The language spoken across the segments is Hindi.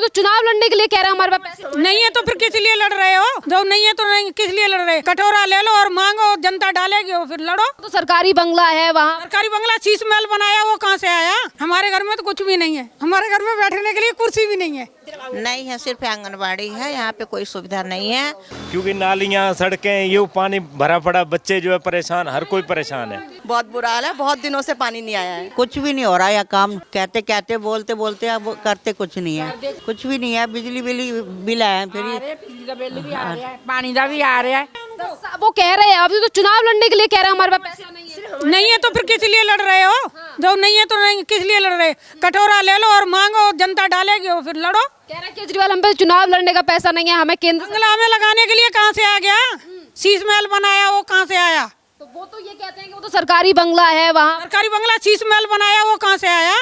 तो चुनाव लड़ने के लिए कह रहे हैं हमारे पास पैसे नहीं है तो फिर किस लिए लड़ रहे हो? जब नहीं है तो नहीं, किस लिए लड़ रहे? कटोरा ले लो और मांगो, जनता डालेगी और फिर लड़ो। तो सरकारी बंगला है वहाँ, सरकारी बंगला शीश महल बनाया, वो कहाँ से आया? हमारे घर में तो कुछ भी नहीं है, हमारे घर में बैठने के लिए कुर्सी भी नहीं है। नहीं है, सिर्फ आंगनबाड़ी है, यहाँ पे कोई सुविधा नहीं है। क्योंकि नालियाँ, सड़कें, ये पानी भरा पड़ा, बच्चे जो है परेशान, हर कोई परेशान है। बहुत बुरा हाल है, बहुत दिनों से पानी नहीं आया है। कुछ भी नहीं हो रहा है, काम कहते कहते बोलते बोलते अब करते कुछ नहीं है, कुछ भी नहीं है। बिजली बिल आया, फिर बिजली का बिल भी आ रहा है, पानी का भी आ रहा है। वो कह रहे हैं अभी तो चुनाव लड़ने के लिए कह रहे हैं हमारे पास पैसा नहीं है। नहीं है तो फिर किस लिए लड़ रहे हो? जब नहीं है तो नहीं, किस लिए लड़ रहे? कटोरा ले लो और मांगो, जनता डालेगी और फिर लड़ो। कह रहे हैं केजरीवाल हम पे चुनाव लड़ने का पैसा नहीं है, हमें केंद्र बंगला में लगाने के लिए कहाँ से आ गया? शीश महल बनाया, वो कहाँ से आया? तो वो तो ये कहते हैं कि वो तो सरकारी बंगला है वहाँ। सरकारी बंगला शीश महल बनाया, वो कहाँ से आया?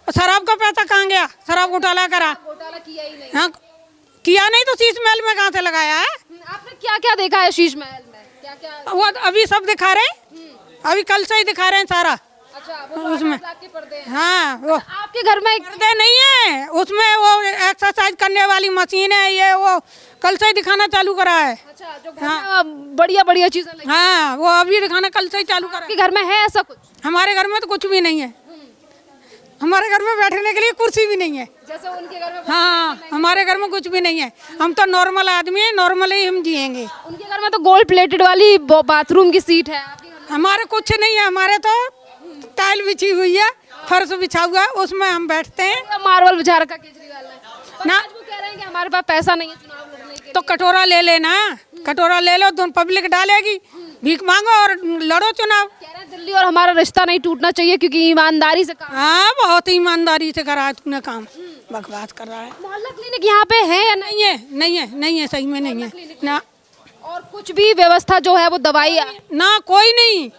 शराब का पैसा कहाँ गया? शराब घोटाला करा, घोटाला किया ही नहीं। हाँ किया नहीं तो शीश महल में कहाँ से लगाया है? आपने क्या क्या देखा है शीश महल में? क्या क्या? वो अभी सब दिखा रहे, अभी कल से ही दिखा रहे हैं सारा। अच्छा, वो उसमें के पर्दे हैं। हाँ, वो आपके घर में पर्दे नहीं है, उसमें वो एक्सरसाइज करने वाली मशीन है, ये वो कल से ही दिखाना चालू करा है। अच्छा, जो घर में बढ़िया बढ़िया चीजें लगी। हाँ, वो अभी दिखाना कल से ही चालू करा है। आपके घर में है ऐसा कुछ? हमारे घर में तो कुछ भी नहीं है, हमारे घर में बैठने के लिए कुर्सी भी नहीं है। जैसे उनके घर में हाँ, हमारे घर में कुछ भी नहीं है, हम तो नॉर्मल आदमी है, नॉर्मल ही हम जिएंगे। उनके घर में तो गोल्ड प्लेटेड वाली बाथरूम की सीट है। आपके घर में? हमारे कुछ नहीं है, हमारे तो टाइल बिछी हुई है, फर्श बिछा हुआ है, उसमें हम बैठते हैं। मार्बल बिछा रखा केजरीवाल ने। ना आज वो कह रहे हैं कि हमारे पास पैसा नहीं है चुनाव लड़ने के लिए। तो कटोरा ले लेना, कटोरा ले लो तो पब्लिक डालेगी, भीख मांगो और लड़ो चुनाव। कह रहे हैं दिल्ली और हमारा रिश्ता नहीं टूटना चाहिए क्योंकि ईमानदारी से काम। हाँ, बहुत ईमानदारी से करा है तूने काम, बकवास कर रहा है। मोहल्ला क्लिनिक यहाँ पे है या नहीं? नहीं है, नहीं है, नहीं है, सही में नहीं है ना। और कुछ भी व्यवस्था जो है वो दवाई ना कोई नहीं,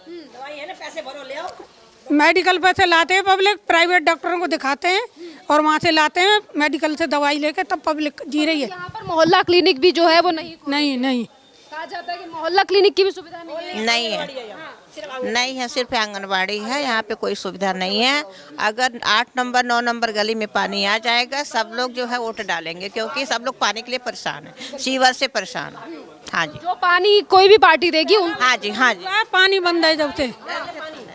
मेडिकल पे से लाते हैं पब्लिक, प्राइवेट डॉक्टरों को दिखाते हैं और वहाँ से लाते हैं मेडिकल से दवाई लेके, तब पब्लिक जी रही है। यहाँ पर मोहल्ला क्लिनिक भी जो है वो नहीं नहीं कहा जाता है कि मोहल्ला क्लिनिक की भी सुविधा नहीं है। नहीं है, नहीं है, सिर्फ आंगनबाड़ी है, यहाँ पे कोई सुविधा नहीं है। अगर 8 नंबर 9 नंबर गली में पानी आ जाएगा, सब लोग जो है वोट डालेंगे, क्योंकि सब लोग पानी के लिए परेशान है, सीवर से परेशान है। हाँ जी, जो पानी कोई भी पार्टी देगी हाँ जी, हाँ जी। पानी बंद है, जब से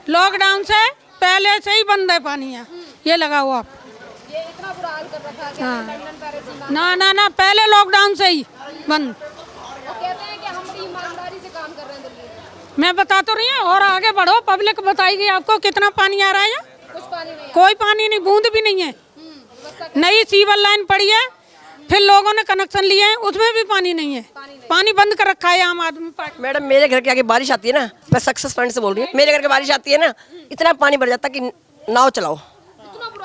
लॉकडाउन से पहले से ही बंद है पानी है, ये लगाओ आप। ये इतना बुरा हाल कर रखा है हाँ। London, Paris, Singapore. ना पहले लॉकडाउन से ही बंद। वो कहते हैं कि हम बड़ी ईमानदारी से काम कर रहे हैं दिल्ली में। मैं बता तो रही हूँ, और आगे बढ़ो, पब्लिक बताएगी आपको कितना पानी आ रहा है। कुछ पानी नहीं है। कोई पानी नहीं, बूंद भी नहीं है। नई सीवर लाइन पड़ी है, फिर लोगों ने कनेक्शन लिए हैं, उसमें भी पानी नहीं है, पानी बंद कर रखा है आम आदमी पार्टी। मैडम, मेरे घर के आगे बारिश आती है ना, मैं सक्सेस फ्रंट से बोल रही हूँ, मेरे घर के बारिश आती है ना, इतना पानी भर जाता कि नाव चलाओ,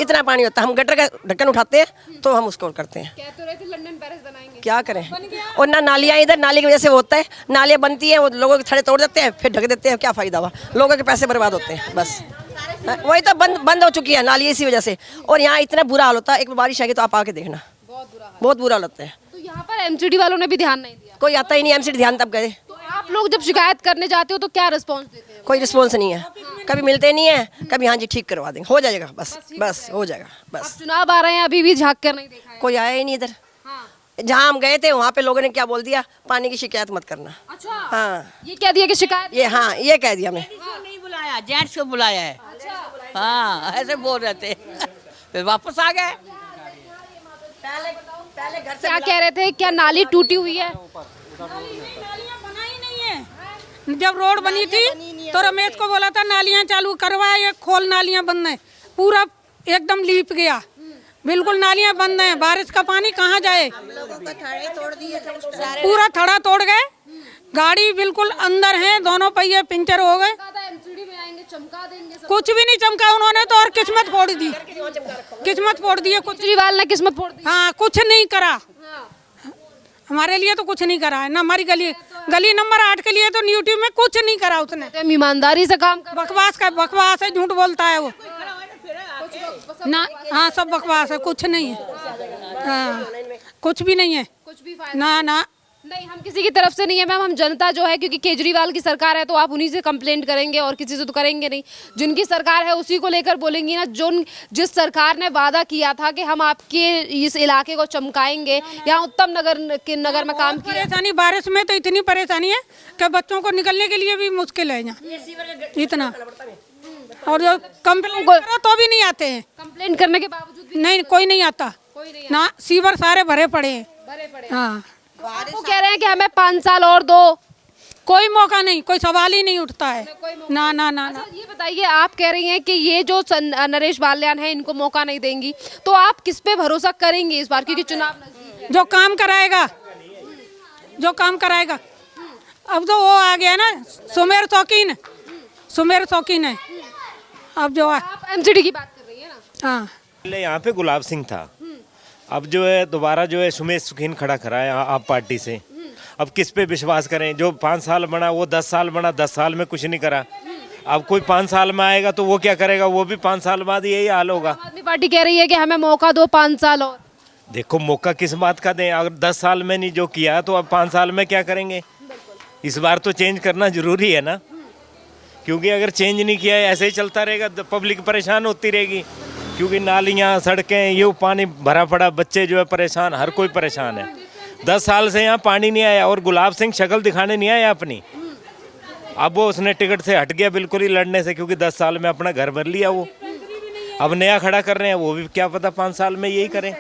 इतना पानी होता है। हम गटर का ढक्कन उठाते हैं तो हम उसको करते हैं। कहते रहे थे लंदन पेरिस बनाएंगे, क्या करें? और ना नालियाँ, इधर नाली की वजह से होता है, नालियाँ बनती हैं, वो लोगों के थड़े तोड़ देते हैं, फिर ढक देते हैं, क्या फायदा हुआ? लोगों के पैसे बर्बाद होते हैं, बस वही तो बंद हो चुकी है नाली इसी वजह से। और यहाँ इतना बुरा हाल होता है, एक बार बारिश आएगी तो आप आके देखना, बहुत बुरा हाल होता है। तो यहाँ पर एमसीडी वालों ने भी ध्यान नहीं दिया। कोई आता ही नहीं, एमसीडी ध्यान तब गए। तो आप लोग जब शिकायत करने जाते हो तो क्या रिस्पॉन्स देते हैं? कोई रिस्पॉन्स नहीं है, कभी मिलते नहीं है, कभी हाँ जी ठीक करवा देंगे, हो जाएगा, बस हो जाएगा, बस। अब चुनाव आ रहे हैं, अभी भी झांक कर नहीं देखा है। कोई आया ही नहीं इधर। हाँ। जहाँ हम गए थे वहाँ पे लोगों ने क्या बोल दिया, पानी की शिकायत मत करना। अच्छा, हाँ, ये कह दिया कि शिकायत। ये कह दिया हमें। नहीं बुलाया, जेंट्स को बुलाया है। हाँ, ऐसे बोल रहे थे, फिर वापस आ गए। पहले घर क्या कह रहे थे, क्या नाली टूटी हुई है? नालियाँ बनाई नहीं है, जब रोड बनी थी तो रमेश को बोला था नालियाँ चालू करवाया, ये खोल, नालियाँ बंद है, पूरा एकदम लीप गया, बिल्कुल नालियाँ बंद हैं। बारिश का पानी कहाँ जाए? पूरा थड़ा तोड़ गए, गाड़ी बिल्कुल अंदर है, दोनों पहिए पंचर हो गए। चमका देंगे सब। कुछ भी नहीं चमका उन्होंने तो, और किस्मत फोड़ दी, किस्मत फोड़ दी है कुछ। केजरीवाल ने किस्मत फोड़ दी। हाँ, कुछ नहीं करा हमारे लिए, तो कुछ नहीं करा है ना। हमारी गली नंबर 8 के लिए तो यूट्यूब में कुछ नहीं करा उसने। हम ईमानदारी से काम कर। बकवास है, झूठ बोलता है वो ना। हाँ, सब बकवास है, कुछ नहीं है। हाँ, कुछ भी नहीं है, कुछ भी ना नहीं, हम किसी की तरफ से नहीं है मैम, हम जनता जो है, क्योंकि केजरीवाल की सरकार है तो आप उन्हीं से कंप्लेंट करेंगे और किसी से तो करेंगे नहीं। जिनकी सरकार है उसी को लेकर बोलेंगी ना। जिस सरकार ने वादा किया था कि हम आपके इस इलाके को चमकाएंगे, यहाँ उत्तम नगर में काम किया। परेशानी बारिश में तो इतनी परेशानी है कि बच्चों को निकलने के लिए भी मुश्किल है यहाँ इतना, और जो कंप्लेंट करो तो भी नहीं आते हैं। कंप्लेंट करने के बावजूद भी नहीं, कोई नहीं आता ना, सीवर सारे भरे पड़े हैं। हाँ, वो कह रहे हैं कि हमें 5 साल और दो। कोई मौका नहीं, कोई सवाल ही नहीं उठता है। ना ना ना ना। ये बताइए, आप कह रही हैं कि ये जो नरेश बाल्यान है इनको मौका नहीं देंगी, तो आप किस पे भरोसा करेंगे इस बार, क्योंकि चुनाव नजदीक है? जो काम कराएगा, जो काम कराएगा। अब तो वो आ गया ना, सुमेर शौकीन है अब जो है। आप एमसीडी की बात कर रही है ना? हाँ, पहले यहाँ पे गुलाब सिंह था, अब जो है दोबारा जो है सुमेश सुखीन खड़ा करा है आप पार्टी से। अब किस पे विश्वास करें? जो 5 साल बना वो 10 साल बना, 10 साल में कुछ नहीं करा। अब कोई 5 साल में आएगा तो वो क्या करेगा? वो भी 5 साल बाद यही हाल होगा। आम आदमी पार्टी कह रही है कि हमें मौका दो 5 साल और। देखो मौका किस बात का दें? अगर 10 साल में नहीं जो किया तो अब 5 साल में क्या करेंगे? इस बार तो चेंज करना जरूरी है ना, क्योंकि अगर चेंज नहीं किया ऐसे ही चलता रहेगा तो पब्लिक परेशान होती रहेगी। क्योंकि नालियाँ, सड़कें, ये पानी भरा पड़ा, बच्चे जो है परेशान, हर कोई परेशान है। 10 साल से यहाँ पानी नहीं आया और गुलाब सिंह शक्ल दिखाने नहीं आया अपनी। अब वो उसने टिकट से हट गया बिल्कुल ही लड़ने से, क्योंकि 10 साल में अपना घर भर लिया वो। अब नया खड़ा कर रहे हैं, वो भी क्या पता 5 साल में यही करें।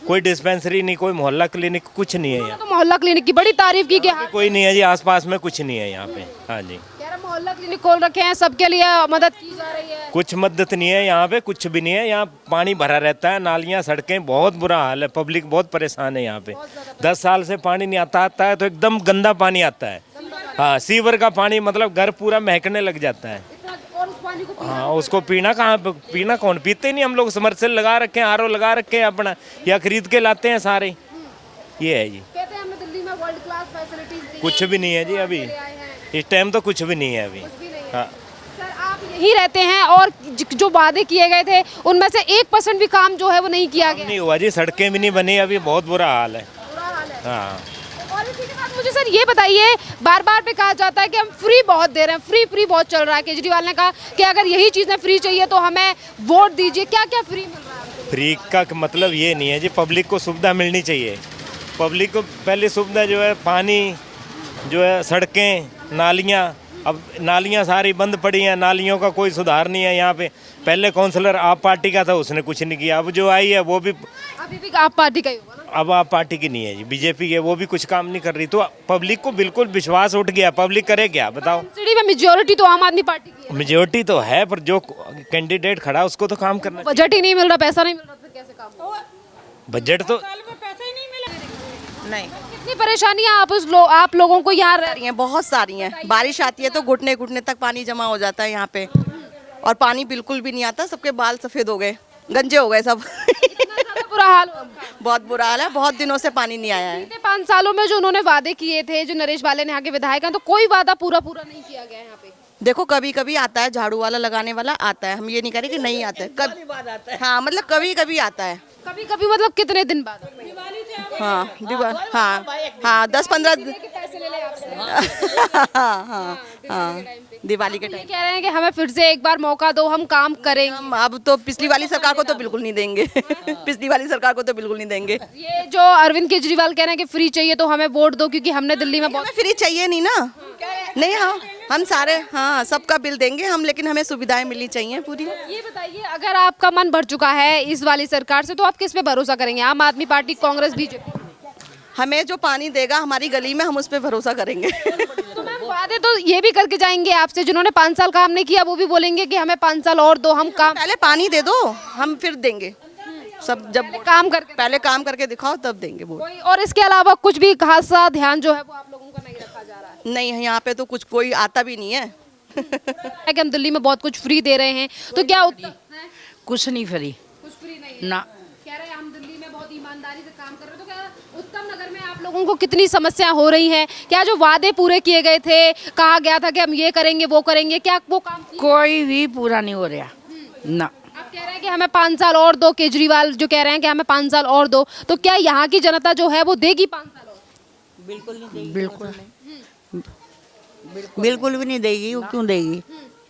कोई डिस्पेंसरी नहीं, कोई मोहल्ला क्लिनिक, कुछ नहीं है यहाँ। तो मोहल्ला क्लिनिक की बड़ी तारीफ की कि कोई नहीं है जी, आसपास में कुछ नहीं है यहाँ पे। हाँ जी, मोहल्ला क्लिनिक खोल रखे हैं, सबके लिए मदद की जा रही है। कुछ मदद नहीं है यहाँ पे, कुछ भी नहीं है। यहाँ पानी भरा रहता है, नालियाँ, सड़कें, बहुत बुरा हाल है। पब्लिक बहुत परेशान है यहाँ पे। 10 साल से पानी नहीं आता है तो एकदम गंदा पानी आता है। हाँ, सीवर का पानी, मतलब घर पूरा महकने लग जाता है। हाँ, उसको पीना कहाँ, पीना कौन? पीते नहीं हम लोग। समरसेल लगा रखे हैं, आरओ लगा रखे हैं अपना, या खरीद के लाते हैं सारे। ये है जी। कहते हैं हमें दिल्ली में वर्ल्ड क्लास फैसिलिटीज, कुछ भी नहीं है जी अभी इस टाइम, तो कुछ भी नहीं है अभी। हाँ, सर आप यहीं रहते हैं और जो वादे किए गए थे उनमें से 1% भी काम जो है वो नहीं किया गया। नहीं हुआ जी, सड़कें भी नहीं बनी अभी, बहुत बुरा हाल है। हाँ, और इसी के साथ मुझे सर ये बताइए, बार बार पे कहा जाता है कि हम फ्री बहुत दे रहे हैं, फ्री बहुत चल रहा है। केजरीवाल ने कहा कि अगर यही चीज़ें फ्री चाहिए तो हमें वोट दीजिए। क्या क्या फ्री मिल रहा है? फ्री का मतलब ये नहीं है जी, पब्लिक को सुविधा मिलनी चाहिए। पब्लिक को पहली सुविधा जो है पानी, जो है सड़कें, नालियाँ। अब नालियाँ सारी बंद पड़ी हैं, नालियों का कोई सुधार नहीं है यहाँ पे। पहले काउंसलर आप पार्टी का था, उसने कुछ नहीं किया। अब जो आई है वो भी अभी भी आप पार्टी का ही होगा ना? अब आप पार्टी की नहीं है जी, बीजेपी की है, वो भी कुछ काम नहीं कर रही। तो पब्लिक को बिल्कुल विश्वास उठ गया, पब्लिक करे क्या बताओ? एमसीडी में मेजोरिटी तो आम आदमी पार्टी की है। मेजोरिटी तो है, पर जो कैंडिडेट खड़ा उसको तो काम करना। बजट ही नहीं मिल रहा, पैसा नहीं मिल रहा, फिर कैसे काम होगा? बजट तो नहीं, कितनी परेशानियां आप लोगों को यहाँ रह रही हैं, बहुत सारी हैं। बारिश आती है तो घुटने घुटने तक पानी जमा हो जाता है यहाँ पे, और पानी बिल्कुल भी नहीं आता। सबके बाल सफ़ेद हो गए, गंजे हो गए सब। बुरा हाल हुआ। बहुत बुरा हाल है, बहुत दिनों से पानी नहीं आया है। बीते 5 सालों में जो उन्होंने वादे किए थे, जो नरेश बाल्यान यहाँ के विधायक हैं, तो कोई वादा पूरा नहीं किया गया यहाँ पे। देखो कभी कभी आता है, झाड़ू वाला लगाने वाला आता है, हम ये नहीं कह रहे कि नहीं आता है। कब हाँ, मतलब कभी कभी आता है। कभी कभी मतलब कितने दिन बाद? हाँ, हाँ 10-15 पैसे ले ले आपसे। हाँ, दिवाली के ये टाइम। कह रहे हैं कि हमें फिर से एक बार मौका दो, हम काम करेंगे। हम अब तो पिछली वाली सरकार को तो बिल्कुल नहीं देंगे। पिछली वाली सरकार को तो बिल्कुल नहीं देंगे। ये जो अरविंद केजरीवाल कह रहे हैं कि फ्री चाहिए तो हमें वोट दो, क्योंकि हमने दिल्ली में बहुत। हमें फ्री चाहिए नहीं ना, नहीं। हाँ, हम सारे, हाँ, सबका बिल देंगे हम, लेकिन हमें सुविधाएं मिलनी चाहिए पूरी। ये बताइए, अगर आपका मन भर चुका है इस वाली सरकार से, तो आप किस पे भरोसा करेंगे? आम आदमी पार्टी, कांग्रेस, बीजेपी? हमें जो पानी देगा हमारी गली में, हम उस पर भरोसा करेंगे। तो मैम वादे तो ये भी करके जाएंगे आपसे, जिन्होंने 5 साल काम नहीं किया वो भी बोलेंगे कि हमें 5 साल और दो, हम काम पहले पानी दे दो, हम फिर देंगे सब। जब काम करके पहले काम करके दिखाओ तब देंगे वोट। कोई और इसके अलावा कुछ भी खासा ध्यान जो है वो आप लोगों का नहीं रखा जा रहा है? नहीं, यहाँ पे तो कुछ कोई आता भी नहीं है। है कि हम दिल्ली में बहुत कुछ फ्री दे रहे हैं, तो क्या कुछ नहीं फ्री कुछ फ्री नहीं ना। कह रहे हैं हम दिल्ली में बहुत ईमानदारी से काम कर रहे हैं, तो क्या उत्तम नगर में आप लोगों को कितनी समस्या हो रही है? क्या जो वादे पूरे किए गए थे, कहा गया था कि हम ये करेंगे वो करेंगे, क्या वो काम किए? कोई भी पूरा नहीं हो रहा ना। आप कह रहे हैं कि हमें 5 साल और दो, केजरीवाल जो कह रहे हैं कि हमें 5 साल और दो, तो क्या यहाँ की जनता जो है वो देगी 5 साल और? बिल्कुल नहीं देगी, बिल्कुल बिल्कुल भी नहीं देगी। वो क्यों देगी?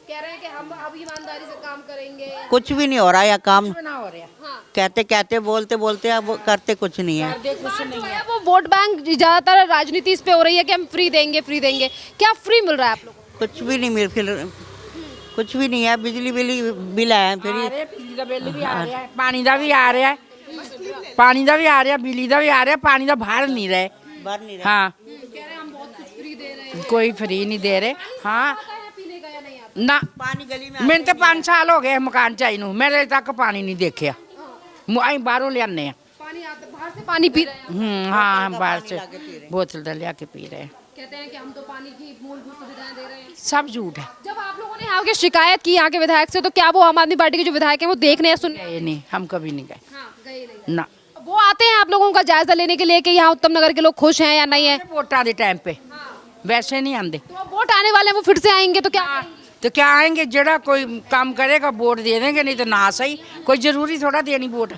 कह रहे हैं कि हम अब ईमानदारी से काम करेंगे। कुछ भी नहीं हो रहा या काम ना हो रहा हाँ। कहते कहते बोलते बोलते अब वो करते कुछ नहीं है। जो है वो वोट बैंक ज्यादातर राजनीति इस पे हो रही है कि हम फ्री देंगे फ्री देंगे। क्या फ्री मिल रहा है आप लोगों को? कुछ भी नहीं मिल फिर कुछ भी नहीं है। बिजली बिल आया फिर बिजली का बिल भी आ रहा है, पानी का भी आ रहा है, पानी का भी आ रहा है, बिजली का भी आ रहा है, पानी का बाहर नहीं रहे। बाहर नहीं हाँ, कह रहे हैं हम बहुत कुछ फ्री दे रहे हैं। कोई फ्री नहीं दे रहे। हाँ पीने का या नहीं आता? ना, पानी गली में मैंने तो 5 साल हो गए मकान चाहिए नू, मेरे तक पानी नहीं देखिया। आई बाहरों ले आने पानी आता, बाहर से पानी पी रहे हैं। हाँ, हम बाहर से बोतल डल लिया के पी रहे हैं। कहते हैं कि हम तो पानी की मूलभूत सुविधाएं दे रहे हैं। सब झूठ है। जब आप लोगों ने यहाँ के शिकायत की यहाँ के विधायक से, तो क्या वो आम आदमी पार्टी के जो विधायक हैं वो देखने या सुनने? गए नहीं, हम कभी नहीं गए। हाँ, गए नहीं। ना, वो आते हैं आप लोगों का जायजा लेने के लिए कि यहाँ उत्तम नगर के लोग खुश हैं या नहीं है? वोटा के टाइम पे वैसे नहीं आते। तो अब वोट आने वाले हैं, वो फिर से आएंगे तो क्या करेंगे? तो क्या आएंगे, जड़ा कोई काम करेगा वोट दे देंगे, नहीं तो ना सही। कोई जरूरी थोड़ा देनी वोट।